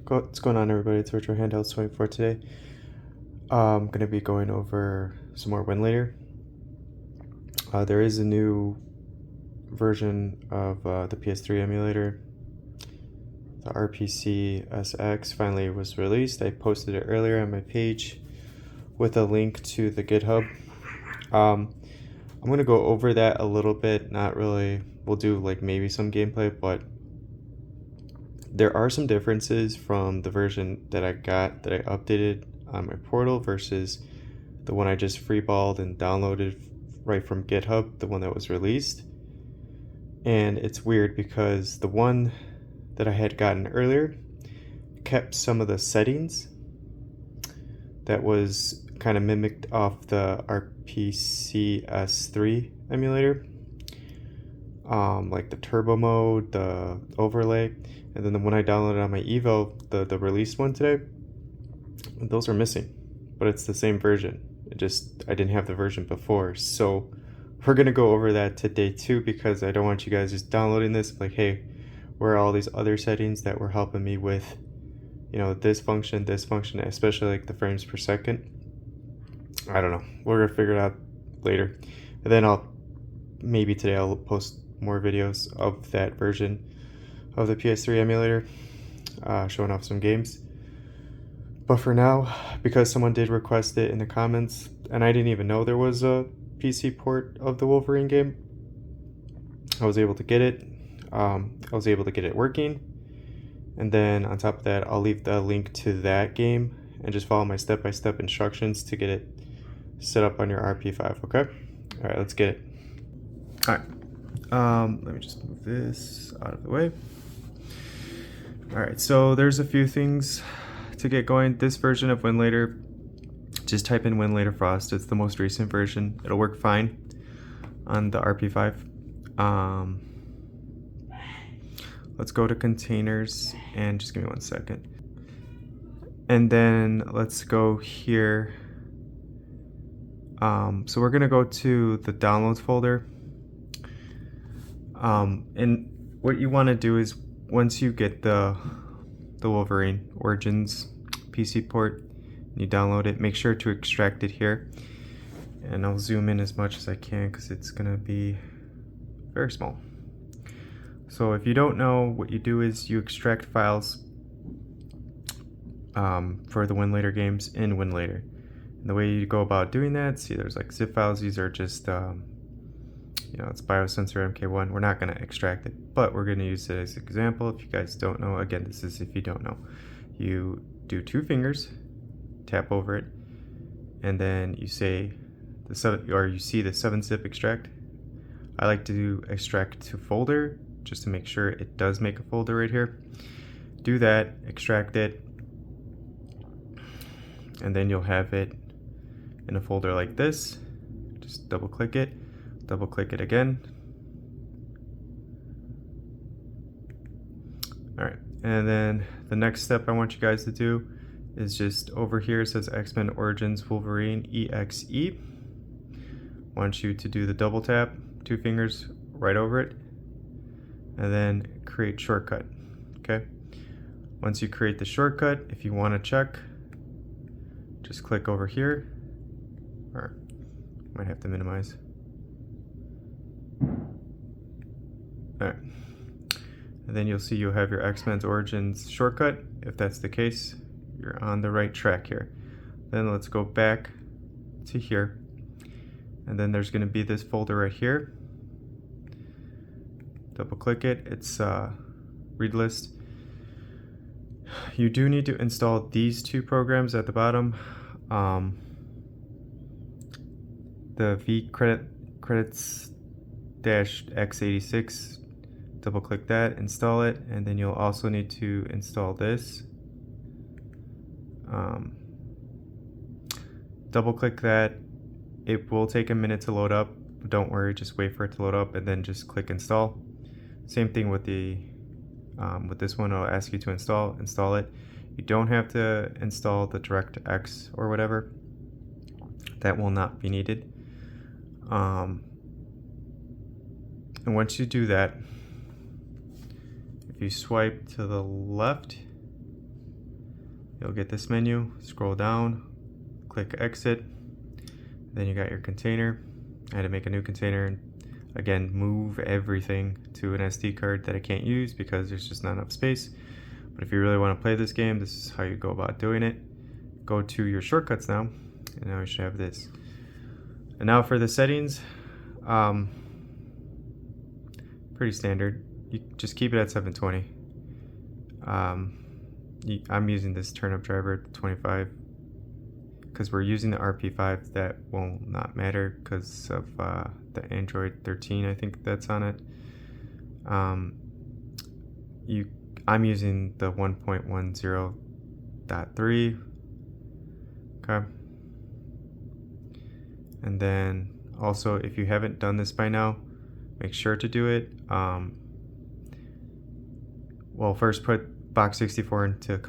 What's going on, everybody? It's Retro Handhelds 24 today. I'm going to be going over some more Winlator. There is a new version of the PS3 emulator. The RPCSX finally was released. I posted it earlier on my page with a link to the GitHub. I'm going to go over that a little bit. Not really. We'll do like maybe some gameplay, but there are some differences from the version that I got that I updated on my portal versus the one I just freeballed and downloaded right from GitHub, the one that was released. And it's weird because the one that I had gotten earlier kept some of the settings that was kind of mimicked off the RPCS3 emulator, like the turbo mode, the overlay. And then the one I downloaded on my Evo, the released one today, those are missing, but it's the same version. I didn't have the version before. So we're gonna go over that today too, because I don't want you guys just downloading this like, hey, where are all these other settings that were helping me with, this function, especially like the frames per second. I don't know. We're gonna figure it out later. And then maybe today I'll post more videos of that version of the PS3 emulator, showing off some games. But for now, because someone did request it in the comments, and I didn't even know there was a PC port of the Wolverine game, I was able to get it. I was able to get it working. And then on top of that, I'll leave the link to that game and just follow my step-by-step instructions to get it set up on your RP5, okay? All right, let's get it. All right, let me just move this out of the way. All right, so there's a few things to get going. This version of Winlator, just type in Winlator Frost. It's the most recent version. It'll work fine on the RP5. Let's go to containers and just give me 1 second. And then let's go here. So we're gonna go to the downloads folder. And what you wanna do is once you get the Wolverine Origins PC port, you download it, make sure to extract it here. And I'll zoom in as much as I can because it's gonna be very small. So if you don't know, what you do is you extract files for the Winlator games in Winlator. And the way you go about doing that, see there's like zip files. These are just, it's biosensor MK1. We're not gonna extract it, but we're gonna use it as an example. If you guys don't know, again, this is if you don't know. You do 2 fingers, tap over it, and then you say you see the 7-zip extract. I like to do extract to folder just to make sure it does make a folder right here. Do that, extract it, and then you'll have it in a folder like this. Just double click it again. All right, and then the next step I want you guys to do is just over here, it says X-Men Origins Wolverine EXE. I want you to do the double tap, 2 fingers right over it, and then create shortcut, okay? Once you create the shortcut, if you want to check, just click over here, or might have to minimize. All right, and then you'll see you'll have your X-Men Origins shortcut. If that's the case, you're on the right track here. Then let's go back to here, and then there's going to be this folder right here. Double click it, it's read list. You do need to install these 2 programs at the bottom. The V credits -x86, double click that, install it, and then you'll also need to install this. Double click that. It will take a minute to load up. Don't worry, just wait for it to load up and then just click install. Same thing with the with this one. I'll ask you to install it. You don't have to install the DirectX or whatever. That will not be needed. And once you do that, if you swipe to the left, you'll get this menu, scroll down, click exit, then you got your container. I had to make a new container and again move everything to an SD card that I can't use because there's just not enough space. But if you really want to play this game, this is how you go about doing it. Go to your shortcuts now, and now we should have this. And now for the settings, pretty standard. You just keep it at 720. I'm using this turn-up driver at 25 because we're using the RP5. That will not matter because of the Android 13. I think that's on it. I'm using the 1.10.3. Okay. And then also, if you haven't done this by now, make sure to do it. Well, first put box 64 into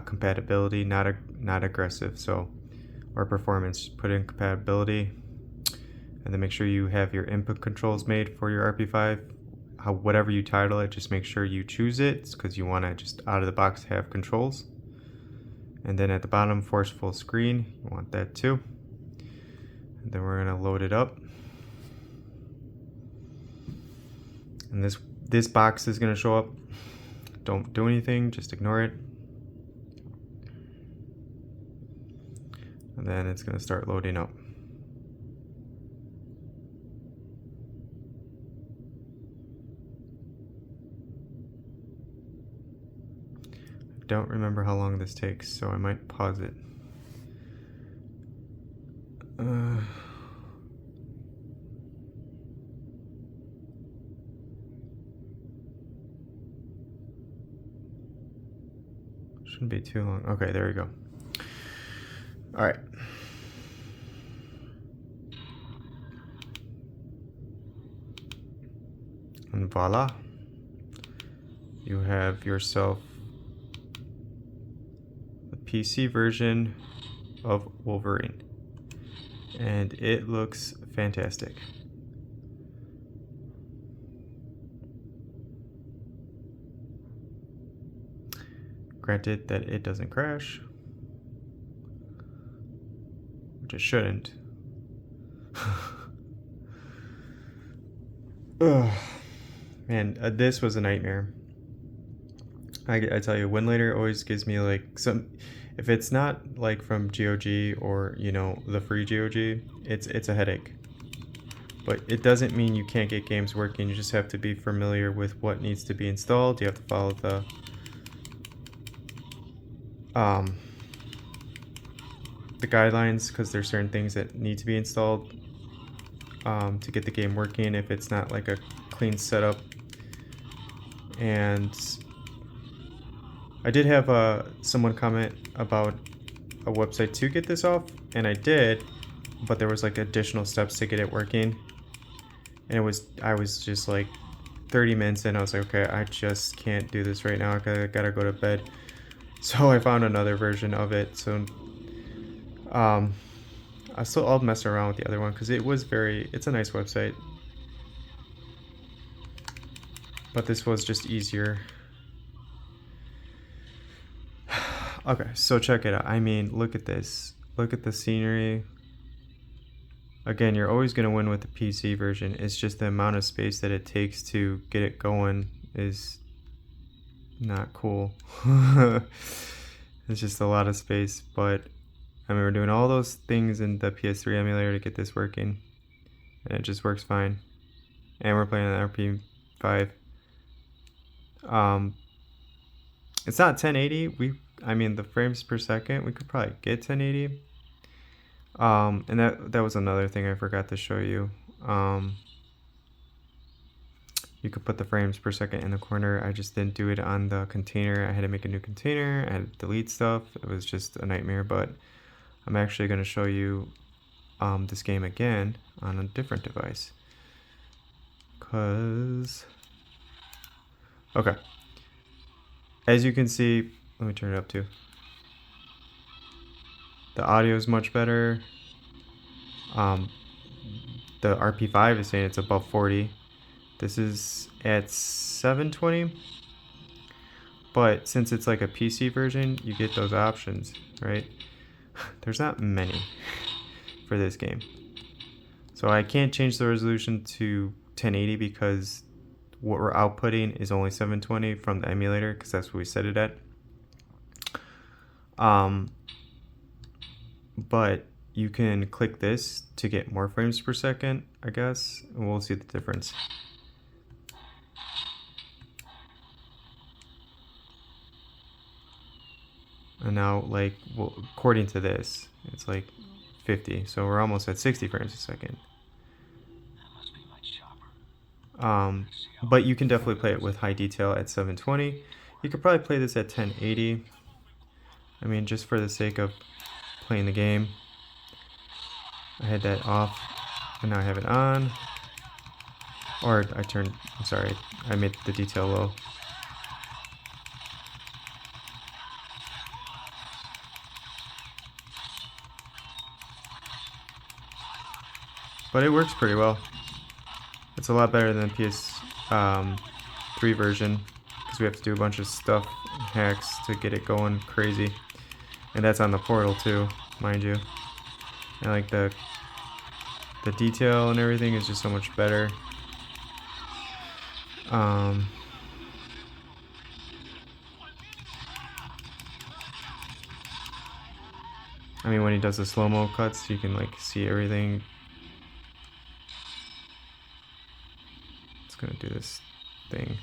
compatibility, not aggressive, so, or performance. Put in compatibility, and then make sure you have your input controls made for your RP5. Whatever you title it, just make sure you choose it because you want to just out of the box have controls. And then at the bottom, force full screen, you want that too. And then we're gonna load it up. And this box is gonna show up. Don't do anything, just ignore it. And then it's gonna start loading up. Don't remember how long this takes, so I might pause it. Shouldn't be too long. Okay, there we go. All right. And voila, you have yourself PC version of Wolverine, and it looks fantastic. Granted that it doesn't crash, which it shouldn't. Ugh. Man, this was a nightmare. I tell you, Winlator always gives me like some. If it's not like from GOG or, you know, the free GOG, it's a headache. But it doesn't mean you can't get games working. You just have to be familiar with what needs to be installed. You have to follow the guidelines because there's certain things that need to be installed to get the game working if it's not like a clean setup. And I did have someone comment about a website to get this off, and I did, but there was like additional steps to get it working, and I was just like 30 minutes in. I was like, okay, I just can't do this right now. I gotta go to bed. So I found another version of it. So I'll mess around with the other one because it's a nice website, but this was just easier. Okay, so check it out. I mean, look at this. Look at the scenery. Again, you're always going to win with the PC version. It's just the amount of space that it takes to get it going is not cool. It's just a lot of space, but I mean, we're doing all those things in the PS3 emulator to get this working, and it just works fine. And we're playing on RP5. It's not 1080. I mean, the frames per second, we could probably get 1080. And that was another thing I forgot to show you. You could put the frames per second in the corner. I just didn't do it on the container. I had to make a new container. I had to delete stuff. It was just a nightmare, but I'm actually going to show you this game again on a different device. Okay. As you can see, let me turn it up too. The audio is much better. The RP5 is saying it's above 40. This is at 720. But since it's like a PC version, you get those options, right? There's not many for this game. So I can't change the resolution to 1080 because what we're outputting is only 720 from the emulator, because that's what we set it at. But you can click this to get more frames per second, I guess, and we'll see the difference. And now, like, well, according to this, it's like 50, so we're almost at 60 frames a second. But you can definitely play it with high detail at 720. You could probably play this at 1080. I mean, just for the sake of playing the game. I had that off, and now I have it on. Or I'm sorry, I made the detail low. But it works pretty well. It's a lot better than the PS3 version, because we have to do a bunch of stuff, hacks, to get it going crazy. And that's on the Portal too, mind you. And like the detail and everything is just so much better. I mean, when he does the slow-mo cuts, you can like see everything. It's gonna do this thing.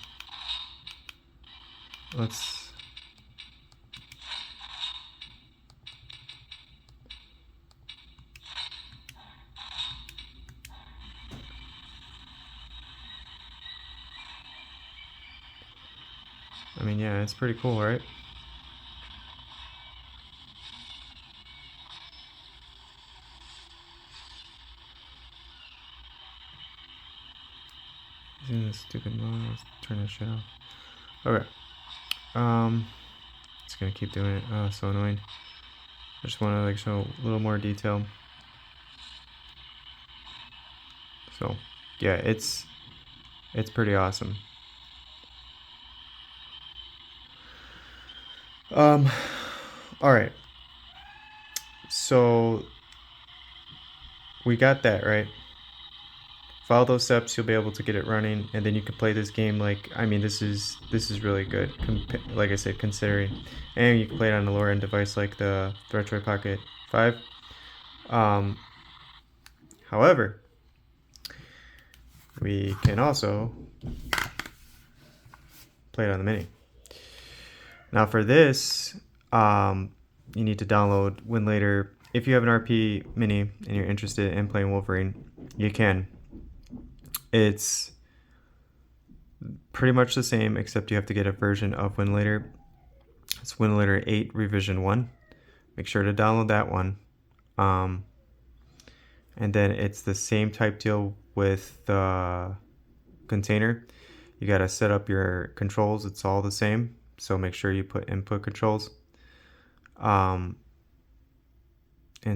I mean, yeah, it's pretty cool, right? Using this stupid mode, let's turn that shit off. Okay. It's gonna keep doing it. Oh, so annoying. I just want to like show a little more detail. So, yeah, it's pretty awesome. All right. So we got that, right? Follow those steps, you'll be able to get it running, and then you can play this game. Like, I mean, this is really good. Like I said, considering, and you can play it on a lower end device like the Retroid Pocket 5. However, we can also play it on the Mini. Now for this, you need to download Winlator. If you have an RP Mini and you're interested in playing Wolverine, you can. It's pretty much the same, except you have to get a version of Winlator. It's Winlator 8 Revision 1. Make sure to download that one. And then it's the same type deal with the container. You got to set up your controls. It's all the same. So make sure you put input controls. And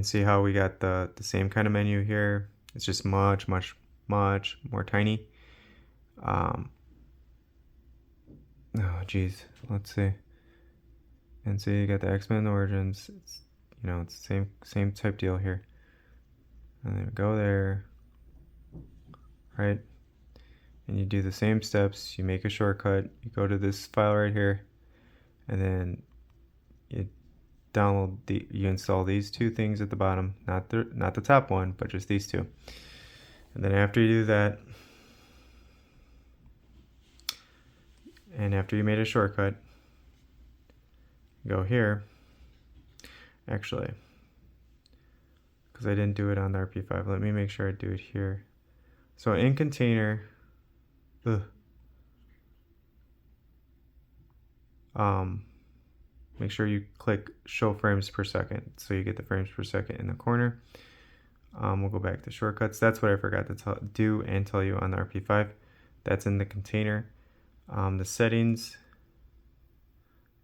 see how we got the same kind of menu here. It's just much more tiny. Oh geez, let's see. And see, you got the X-Men Origins. It's, you know, it's the same type deal here. And then go there, right? And you do the same steps. You make a shortcut. You go to this file right here, and then you you install these two things at the bottom, not the top one, but just these two. And then after you do that, and after you made a shortcut, go here. Actually, because I didn't do it on the RP5, let me make sure I do it here. So in container, make sure you click show frames per second, so you get the frames per second in the corner. We'll go back to shortcuts. That's what I forgot to do and tell you on the RP5. That's in the container. The settings,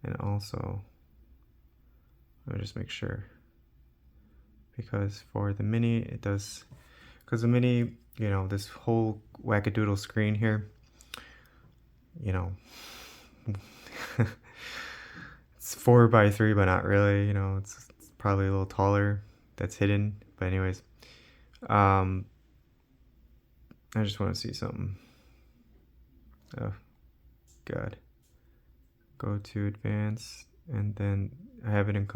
and also, let me just make sure, because for the Mini it does, because the Mini, you know, this whole wackadoodle screen here, you know, It's 4x3, but not really. You know, it's probably a little taller. That's hidden. But anyways, I just want to see something. Oh God. Go to advanced, and then I have it in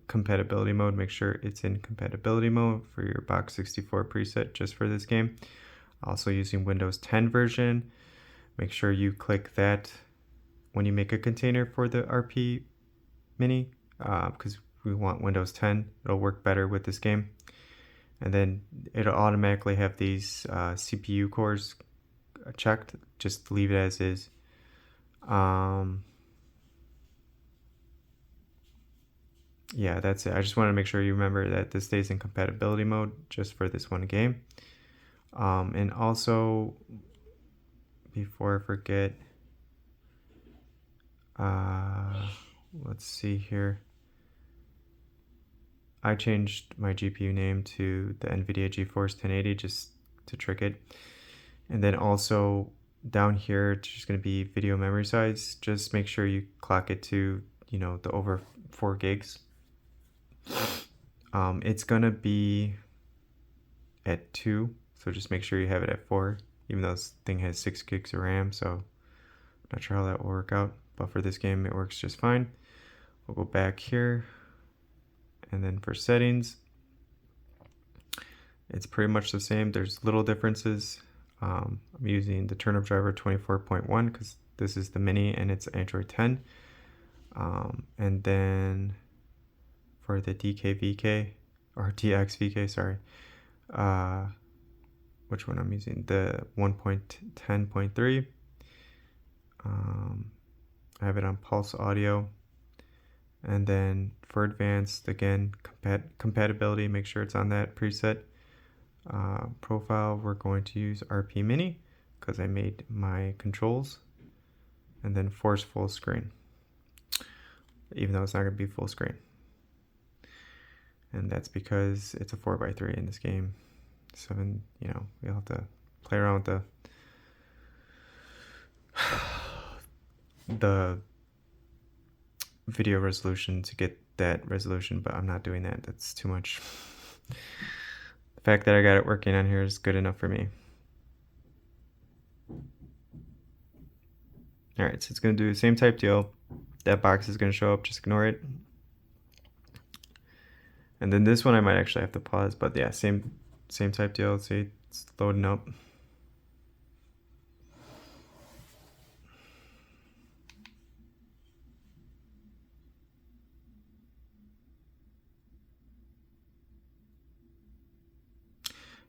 compatibility mode. Make sure it's in compatibility mode for your Box 64 preset just for this game. Also using Windows 10 version. Make sure you click that when you make a container for the RP Mini, because we want Windows 10. It'll work better with this game. And then it'll automatically have these CPU cores checked. Just leave it as is. Yeah, that's it. I just want to make sure you remember that this stays in compatibility mode just for this one game. And also, before I forget, let's see here. I changed my GPU name to the NVIDIA GeForce 1080 just to trick it. And then also down here, it's just going to be video memory size. Just make sure you clock it to, you know, the over 4 gigs. It's going to be at 2, so just make sure you have it at 4, even though this thing has 6 gigs of RAM, so not sure how that will work out, but for this game it works just fine. We'll go back here, and then for settings, it's pretty much the same. There's little differences. I'm using the turnip driver 24.1 because this is the mini and it's Android 10. And then for the DKVK, or DXVK, sorry, which one I'm using, the 1.10.3. I have it on pulse audio. And then for advanced, again, compatibility, make sure it's on that preset. Profile, we're going to use RP Mini because I made my controls. And then force full screen, even though it's not going to be full screen. And that's because it's a 4x3 in this game. So then, you know, you'll have to play around with the video resolution to get that resolution, but I'm not doing that. That's too much. The fact that I got it working on here is good enough for me. Alright, so it's going to do the same type deal. That box is going to show up, just ignore it. And then this one I might actually have to pause, but yeah, same type deal. Let's see, it's loading up.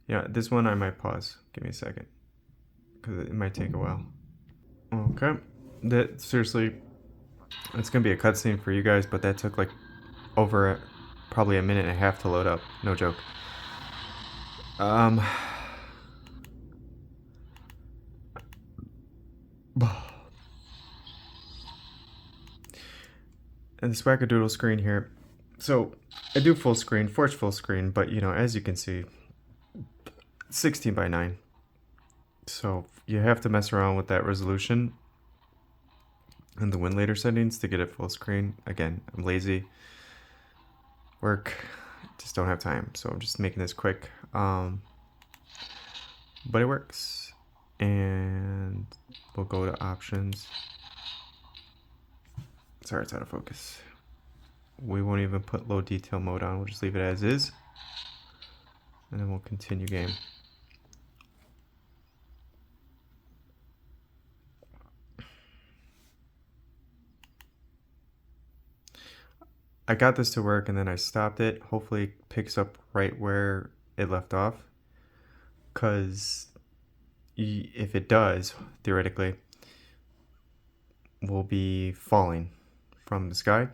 Yeah, this one I might pause. Give me a second, because it might take a while. Okay, that seriously, it's gonna be a cutscene for you guys, but that took like over probably a minute and a half to load up. No joke. And this wackadoodle screen here. So I do full screen, force full screen, but you know, as you can see, 16:9. So you have to mess around with that resolution and the Winlator settings to get it full screen. Again, I'm lazy. Work, just don't have time. So I'm just making this quick. But it works. And we'll go to options. Sorry, it's out of focus. We won't even put low detail mode on. We'll just leave it as is. And then we'll continue game. I got this to work and then I stopped it. Hopefully it picks up right where it left off. Because if it does, theoretically, we'll be falling from the sky.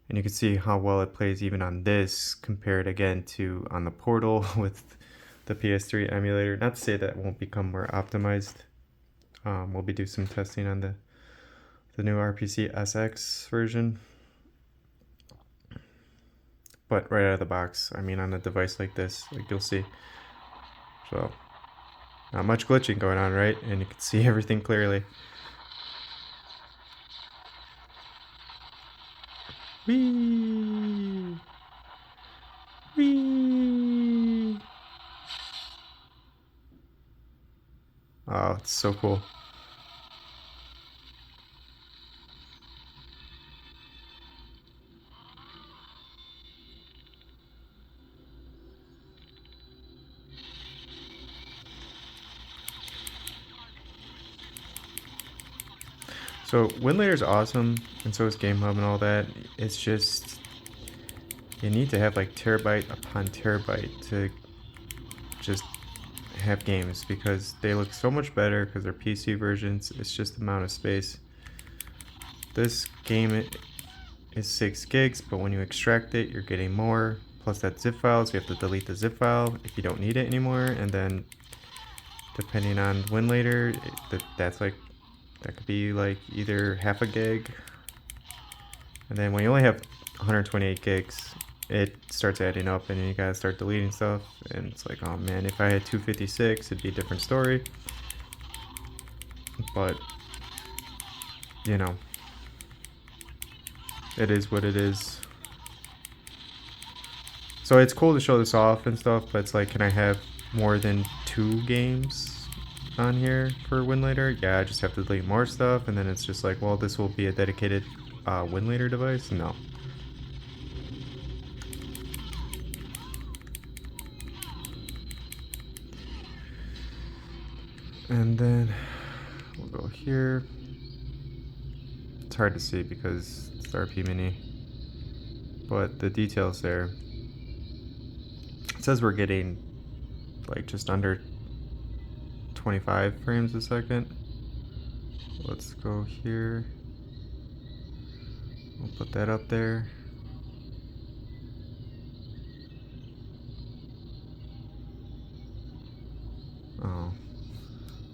And you can see how well it plays even on this compared again to on the Portal with the PS3 emulator. Not to say that it won't become more optimized. We'll be doing some testing on the new RPCSX version. But right out of the box, I mean on a device like this, like you'll see. So, not much glitching going on, right? And you can see everything clearly. Whee! Whee! Oh, it's so cool. So Winlator is awesome, and so is Game Hub and all that. It's just you need to have like terabyte upon terabyte to just have games because they look so much better because they're PC versions. It's just the amount of space. This game is 6 gigs, but when you extract it, you're getting more. Plus that zip file, so you have to delete the zip file if you don't need it anymore. And then depending on Winlator, that could be like either half a gig. And then when you only have 128 gigs, it starts adding up and then you gotta start deleting stuff. And it's like, oh man, if I had 256, it'd be a different story. But, you know, it is what it is. So it's cool to show this off and stuff, but it's like, can I have more than 2 games on here for Winlator? Yeah, I just have to delete more stuff, and then it's just like, well, this will be a dedicated Winlator device? No. And then we'll go here. It's hard to see because it's the RP Mini, but the details there. It says we're getting like just under 25 frames a second. Let's go here. We'll put that up there. Oh,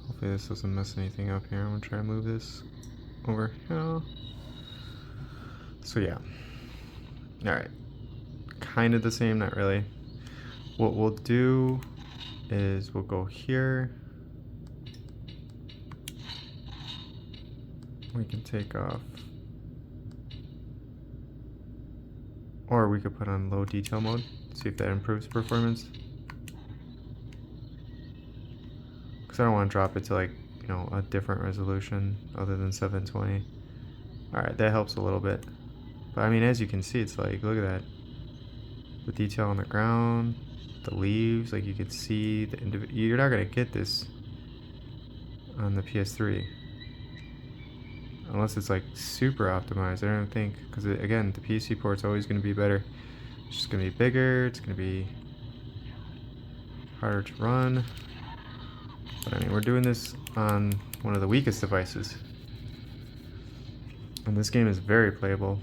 hopefully this doesn't mess anything up here. I'm gonna try to move this over here. So yeah, all right, kind of the same, not really. What we'll do is we'll go here. We can take off, or we could put on low detail mode, see if that improves performance. Because I don't want to drop it to like, you know, a different resolution other than 720. Alright, that helps a little bit. But I mean, as you can see, it's like, look at that. The detail on the ground, the leaves, like you could see the you're not going to get this on the PS3. Unless it's like super optimized, I don't think. Because again, the PC port's always going to be better. It's just going to be bigger, it's going to be harder to run. But I mean, we're doing this on one of the weakest devices. And this game is very playable.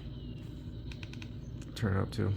Turn it up too.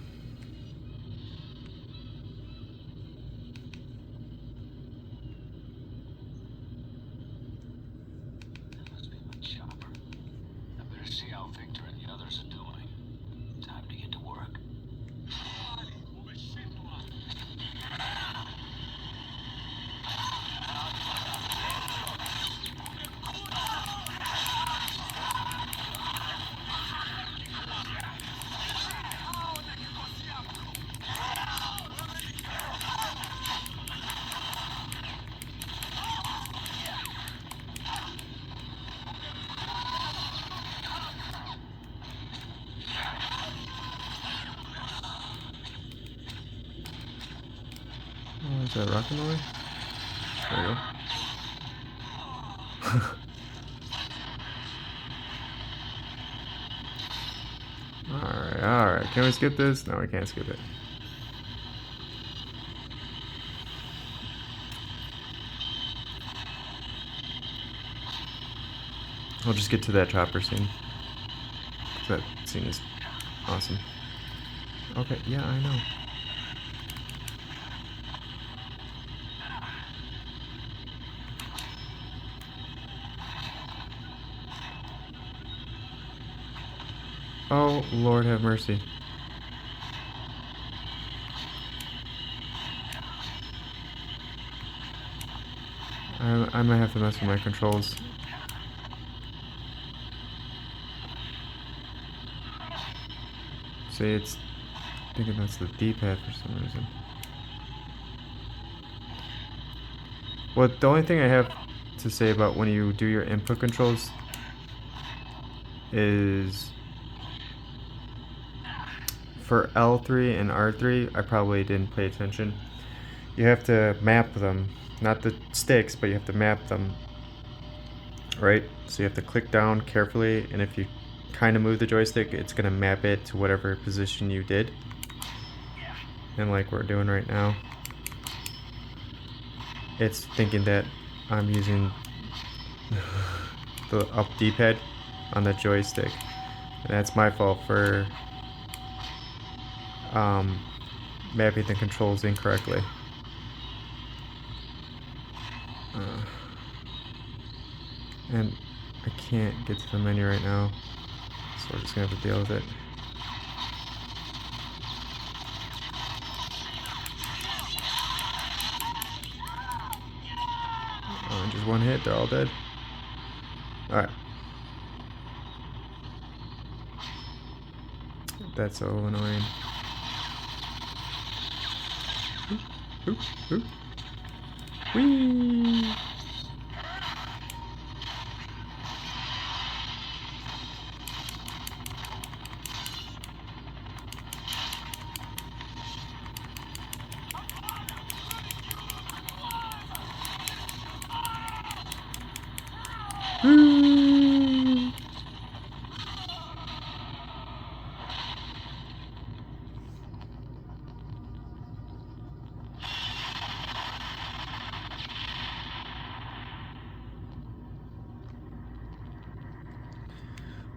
Oh, is that rocket noise? There we go. Alright. Can we skip this? No, we can't skip it. I'll just get to that chopper scene. That scene is awesome. Okay, yeah, I know. Oh, Lord have mercy. I might have to mess with my controls. say it's thinking that's the D-pad for some reason. Well, the only thing I have to say about when you do your input controls is for L3 and R3, I probably didn't pay attention. You have to map them, not the sticks, but you have to map them, right? So you have to click down carefully, and if you kind of move the joystick, it's going to map it to whatever position you did. And like we're doing right now, it's thinking that I'm using the up D-pad on the joystick. And that's my fault for mapping the controls incorrectly. And I can't get to the menu right now, so we're just gonna have to deal with it. Just one hit, they're all dead. Alright. That's so annoying. Oop, oop. Whee!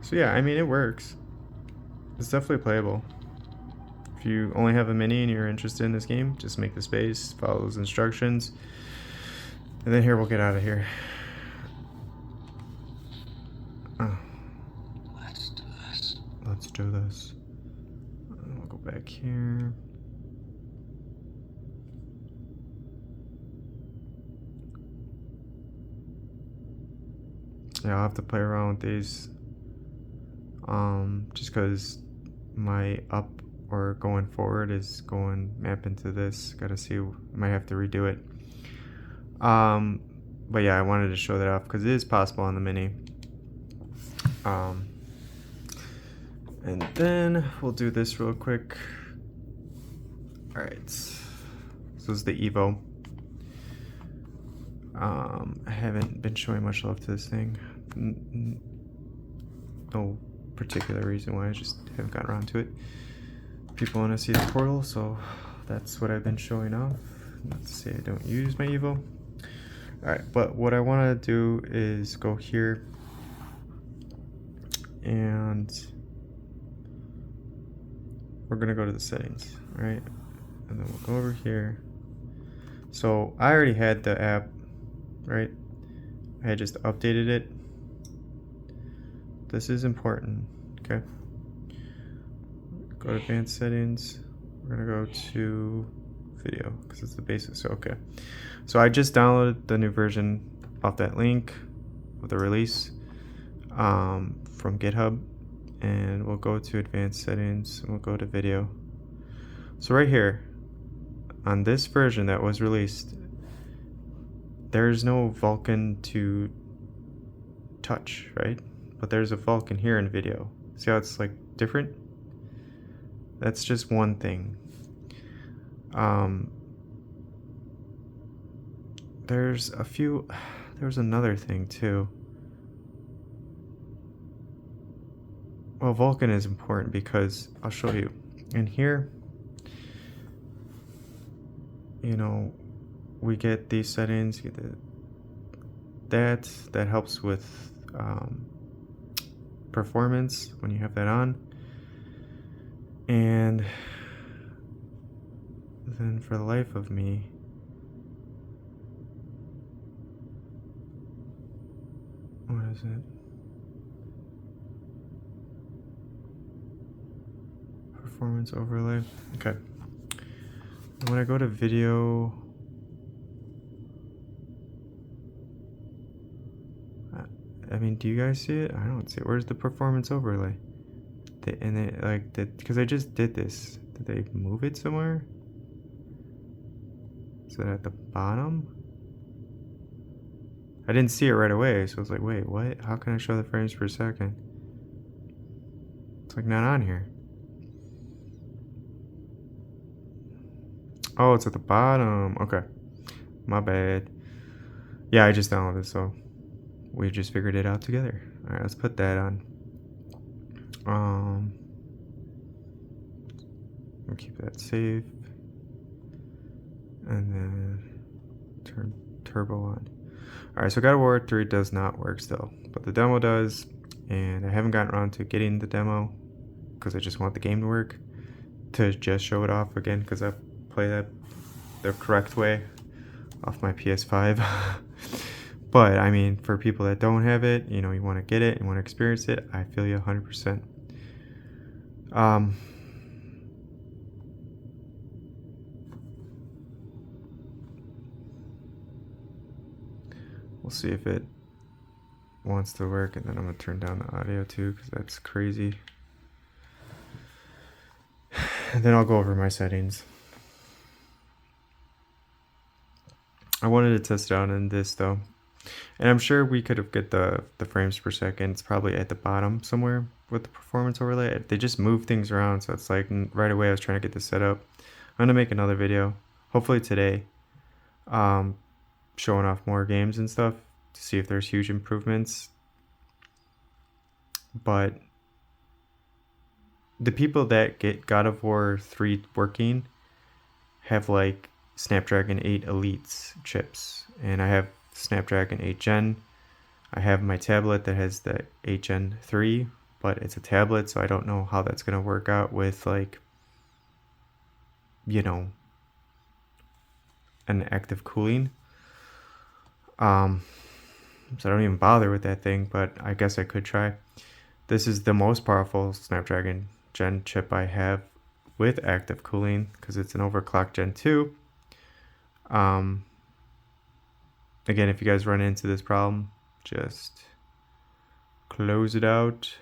So yeah, I mean, it works. It's definitely playable. If you only have a mini and you're interested in this game, just make the space, follow those instructions, and then here we'll get out of here. Oh. Let's do this. Let's do this. We'll go back here. Yeah, I'll have to play around with these. Just because my up or going forward is going map into this. Gotta see, might have to redo it. But yeah, I wanted to show that off because it is possible on the mini. And then we'll do this real quick. Alright, so this is the Evo. I haven't been showing much love to this thing. No particular reason why, I just haven't gotten around to it. People want to see the portal, so that's what I've been showing off. Not to say I don't use my Evo. Alright, but what I want to do is go here and we're going to go to the settings, right? And then we'll go over here. So I already had the app, right? I had just updated it. This is important, okay? Go to advanced settings. We're gonna go to video because it's the basic. So okay, so I just downloaded the new version off that link with the release from GitHub, and we'll go to advanced settings and we'll go to video. So right here on this version that was released, there's no Vulkan to touch, right? But there's a Vulkan here in video. See how it's like different? That's just one thing. There's another thing too. Well, Vulkan is important because I'll show you. In here, you know, we get these settings. You get that helps with performance when you have that on. And then for the life of me, what is it? Performance overlay. Okay. And when I go to video, I mean, do you guys see it? I don't see it. Where's the performance overlay? and it like did, because I just did this. Did they move it somewhere? Is it at the bottom? I didn't see it right away, so I was like, wait, what? How can I show the frames per second? It's like not on here. Oh, it's at the bottom. Okay. My bad. Yeah, I just downloaded it, so we just figured it out together. Alright, let's put that on. We'll keep that safe. And then turn turbo on. Alright, so God of War 3 does not work still, but the demo does, and I haven't gotten around to getting the demo because I just want the game to work, to just show it off again because I play that the correct way off my PS5. But I mean, for people that don't have it, you know, you want to get it, you want to experience it, I feel you 100%. We'll see if it wants to work, and then I'm gonna turn down the audio too because that's crazy. And then I'll go over my settings. I wanted to test it out in this though, and I'm sure we could have get the frames per second. It's probably at the bottom somewhere with the performance overlay. They just move things around, so it's like right away I was trying to get this set up. I'm gonna make another video, hopefully today, showing off more games and stuff to see if there's huge improvements. But the people that get God of War 3 working have like Snapdragon 8 Elites chips, and I have Snapdragon 8 Gen. I have my tablet that has the 8 Gen 3, but it's a tablet, so I don't know how that's gonna work out with, like, you know, an active cooling. So I don't even bother with that thing, but I guess I could try. This is the most powerful Snapdragon Gen chip I have with active cooling because it's an overclocked Gen 2. Again, if you guys run into this problem, just close it out,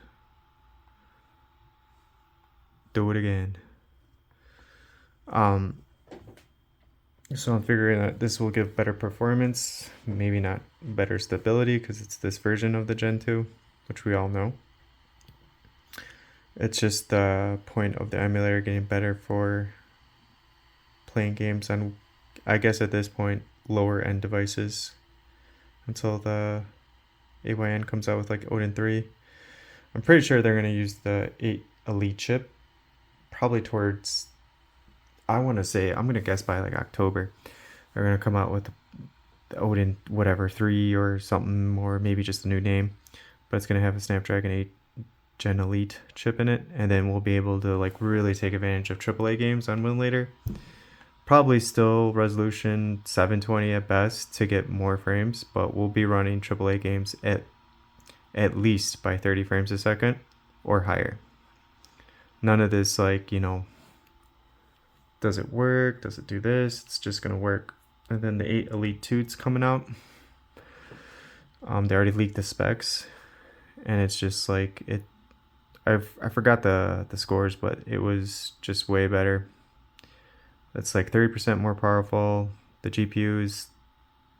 do it again. So I'm figuring that this will give better performance, maybe not better stability because it's this version of the Gen 2, which we all know. It's just the point of the emulator getting better for playing games on, I guess at this point, lower end devices until the AYN comes out with like Odin 3. I'm pretty sure they're going to use the 8 Elite chip probably towards, I want to say, I'm going to guess by like October. They're going to come out with the Odin whatever 3 or something, or maybe just a new name, but it's going to have a Snapdragon 8 Gen Elite chip in it, and then we'll be able to like really take advantage of AAA games on Winlator. Probably still resolution 720 at best to get more frames, but we'll be running AAA games at least by 30 frames a second or higher. None of this like, you know, does it work? Does it do this? It's just gonna work. And then the 8 Elite Toots coming out. They already leaked the specs, and it's just like it. I forgot the scores, but it was just way better. It's like 30% more powerful. The GPU is,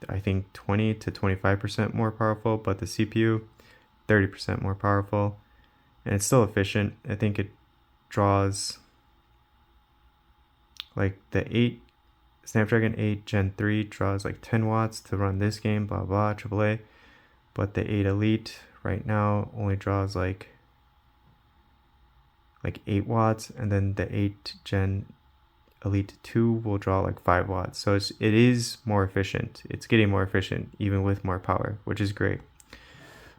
I think, 20 to 25% more powerful, but the CPU 30% more powerful, and it's still efficient. I think it draws like the Snapdragon 8 Gen 3 draws like 10 watts to run this game, blah blah, AAA, but the 8 Elite right now only draws like 8 watts, and then the 8 Gen Elite 2 will draw like 5 watts. So it is more efficient. It's getting more efficient even with more power, which is great.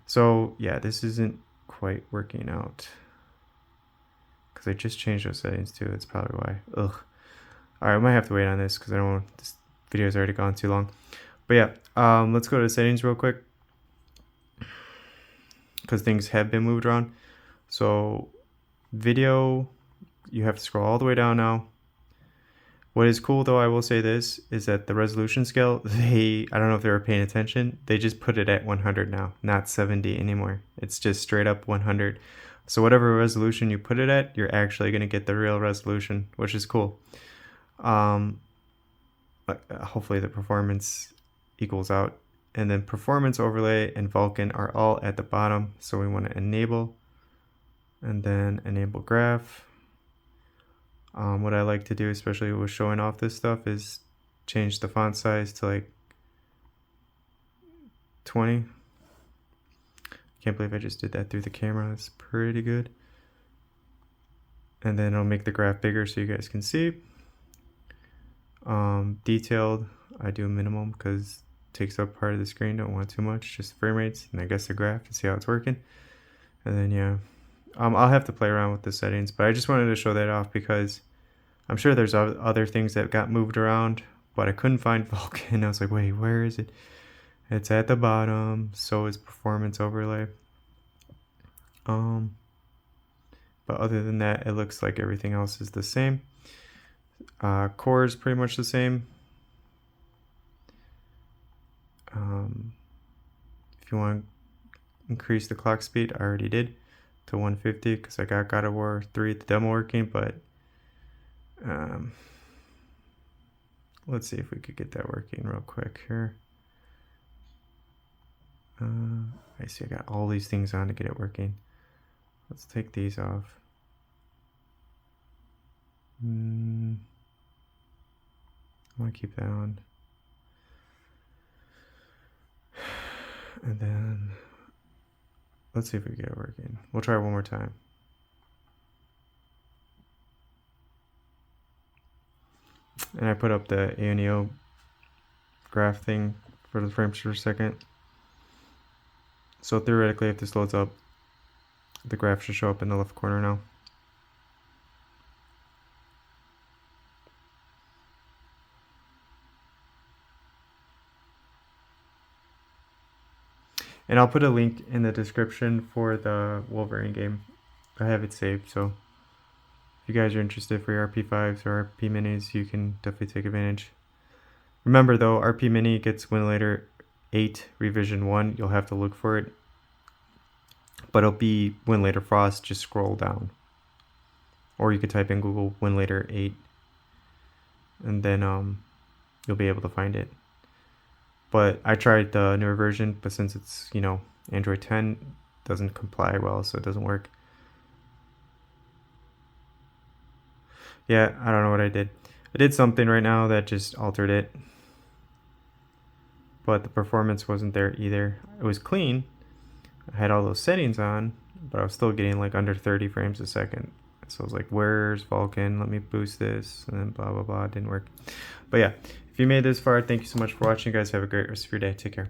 So yeah, this isn't quite working out because I just changed those settings too. That's probably why. Ugh. All right, I might have to wait on this because I don't want, this video's already gone too long. But yeah, let's go to the settings real quick because things have been moved around. So video, you have to scroll all the way down now. What is cool though, I will say this, is that the resolution scale, I don't know if they were paying attention, they just put it at 100 now, not 70 anymore. It's just straight up 100. So whatever resolution you put it at, you're actually going to get the real resolution, which is cool. Hopefully the performance equals out. And then performance overlay and Vulkan are all at the bottom. So we want to enable and then enable graph. What I like to do, especially with showing off this stuff, is change the font size to like 20. Can't believe I just did that through the camera. That's pretty good. And then I'll make the graph bigger so you guys can see. Detailed, I do a minimum because it takes up part of the screen. Don't want too much, just frame rates and I guess the graph to see how it's working. And then yeah, I'll have to play around with the settings, but I just wanted to show that off because I'm sure there's other things that got moved around, but I couldn't find Vulkan. I was like, wait, where is it? It's at the bottom. So is performance overlay. But other than that, it looks like everything else is the same. Core is pretty much the same. If you want to increase the clock speed, I already did to 150 because I got God of War 3 at the demo working, but let's see if we could get that working real quick here. I see I got all these things on to get it working. Let's take these off. I want to keep that on. And then let's see if we get it working. We'll try one more time. And I put up the ANEO graph thing for the frames per second. So theoretically, if this loads up, the graph should show up in the left corner now. And I'll put a link in the description for the Wolverine game. I have it saved, so if you guys are interested for your RP5s or RP minis, you can definitely take advantage. Remember though, RP mini gets Winlator 8 revision 1. You'll have to look for it. But it'll be Winlator Frost, just scroll down. Or you could type in Google Winlator 8 and then you'll be able to find it. But I tried the newer version, but since it's, you know, Android 10, doesn't comply well, so it doesn't work. Yeah, I don't know what I did. I did something right now that just altered it. But the performance wasn't there either. It was clean. I had all those settings on, but I was still getting like under 30 frames a second. So I was like, where's Vulkan? Let me boost this, and then blah, blah, blah. It didn't work. But yeah, if you made this far, thank you so much for watching. You guys have a great rest of your day. Take care.